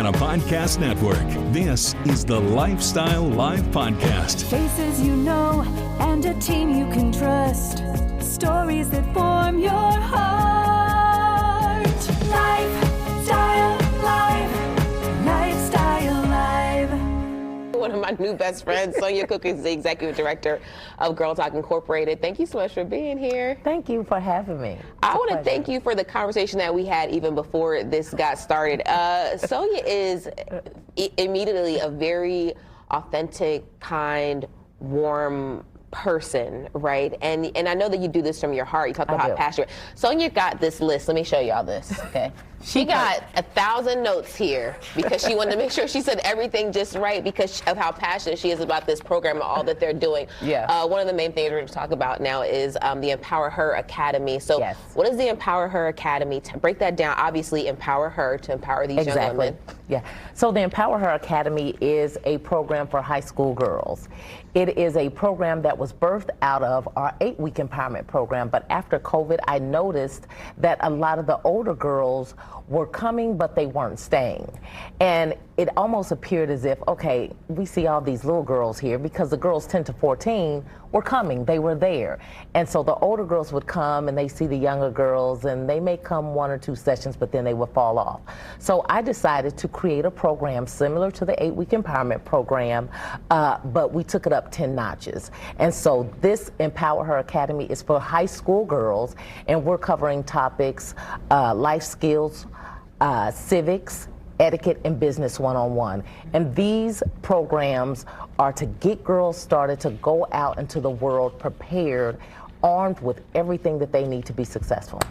Indiana Podcast Network. This is the Life.Style.Live podcast. Faces you know and a team you can trust. Stories that form your heart. Life.Style.Live. Life.Style.Live. One of my new best friends, Sonya Cooke, is the executive director of Girl Talk Incorporated. Thank you so much for being here. Thank you for having me. I want to thank you for the conversation that we had even before this got started. Sonya is immediately a very authentic, kind, warm person, right? And I know that you do this from your heart. You talk about how passionate. Sonya got this list. Let me show y'all this, okay? She got 1,000 notes here because she wanted to make sure she said everything just right because of how passionate she is about this program and all that they're doing. Yeah. One of the main things we're going to talk about now is the Empower Her Academy. So what is the Empower Her Academy? To break that down, obviously empower her to empower these young women. Yeah. So the Empower Her Academy is a program for high school girls. It is a program that was birthed out of our 8-week empowerment program. But after COVID, I noticed that a lot of the older girls were coming, but they weren't staying. And it almost appeared as if, okay, we see all these little girls here because the girls 10 to 14 were coming, they were there. And so the older girls would come and they see the younger girls and they may come 1 or 2 sessions, but then they would fall off. So I decided to create a program similar to the 8-week empowerment program, but we took it up 10 notches. And so this Empower Her Academy is for high school girls, and we're covering topics, life skills, civics, etiquette, and business one-on-one. And these programs are to get girls started to go out into the world prepared, armed with everything that they need to be successful.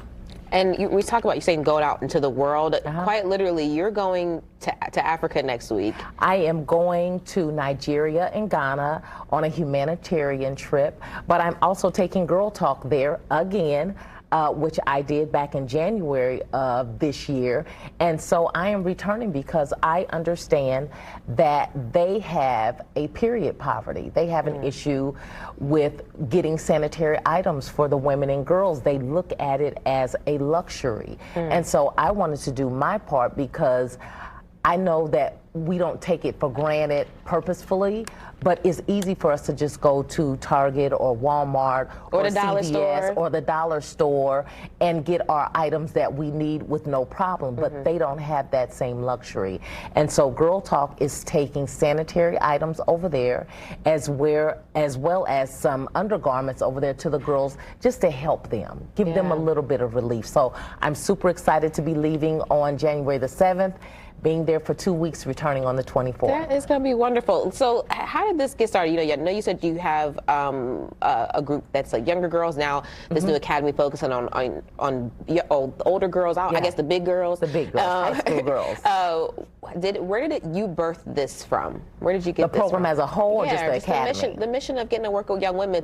And we talk about you saying go out into the world. Quite literally, you're going to Africa next week. I am going to Nigeria and Ghana on a humanitarian trip, but I'm also taking Girl Talk there again, which I did back in January of this year. And so I am returning because I understand that they have a period poverty. They have an issue with getting sanitary items for the women and girls. They look at it as a luxury. And so I wanted to do my part because I know that we don't take it for granted purposefully, but it's easy for us to just go to Target or Walmart or the dollar store or the dollar store and get our items that we need with no problem, but they don't have that same luxury. And so Girl Talk is taking sanitary items over there as well as some undergarments over there to the girls just to help them, give them a little bit of relief. So I'm super excited to be leaving on January the 7th. Being there for 2 weeks, returning on the 24th. That is going to be wonderful. So how did this get started? You know, I know you said you have a group that's like younger girls now. This new academy focusing on older girls. I guess the big girls. The big girls, high school girls. Where did you birth this from? Where did you get the program as a whole, or just the academy? The mission of getting to work with young women.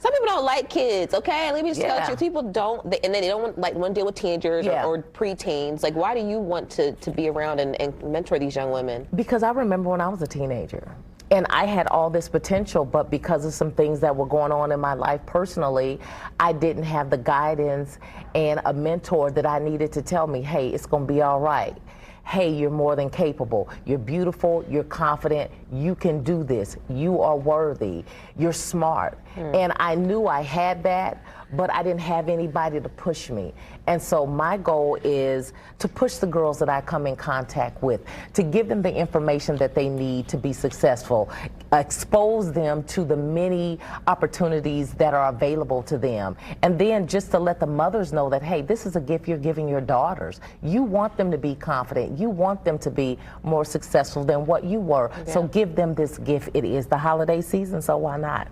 Some people don't like kids, okay? Let me just tell you, people don't, and they don't want to deal with teenagers or preteens. Like, why do you want to be around and mentor these young women? Because I remember when I was a teenager, and I had all this potential, but because of some things that were going on in my life personally, I didn't have the guidance and a mentor that I needed to tell me, hey, it's going to be all right. Hey, you're more than capable. You're beautiful, you're confident, you can do this, you are worthy, you're smart. And I knew I had that, but I didn't have anybody to push me. And so my goal is to push the girls that I come in contact with, to give them the information that they need to be successful, expose them to the many opportunities that are available to them, and then just to let the mothers know that, hey, this is a gift you're giving your daughters. You want them to be confident. You want them to be more successful than what you were. So give them this gift. It is the holiday season, so why not?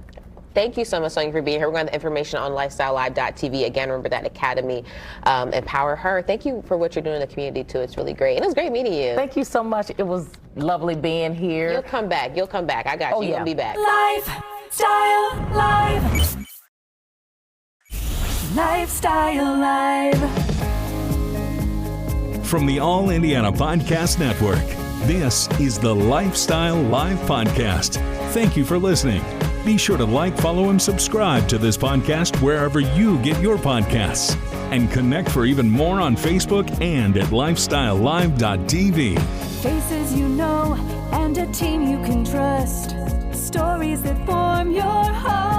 Thank you so much, Sonya, for being here. We're going to have the information on Life.Style.Live.TV. Again, remember that academy, Empower Her. Thank you for what you're doing in the community, too. It's really great. And it was great meeting you. Thank you so much. It was lovely being here. You'll come back. You'll come back. I got you. You're going to be back. Life.Style.Live. Life.Style.Live. From the All Indiana Podcast Network, this is the Life.Style.Live podcast. Thank you for listening. Be sure to like, follow, and subscribe to this podcast wherever you get your podcasts. And connect for even more on Facebook and at Life.Style.Live.tv. Faces you know and a team you can trust. Stories that form your heart.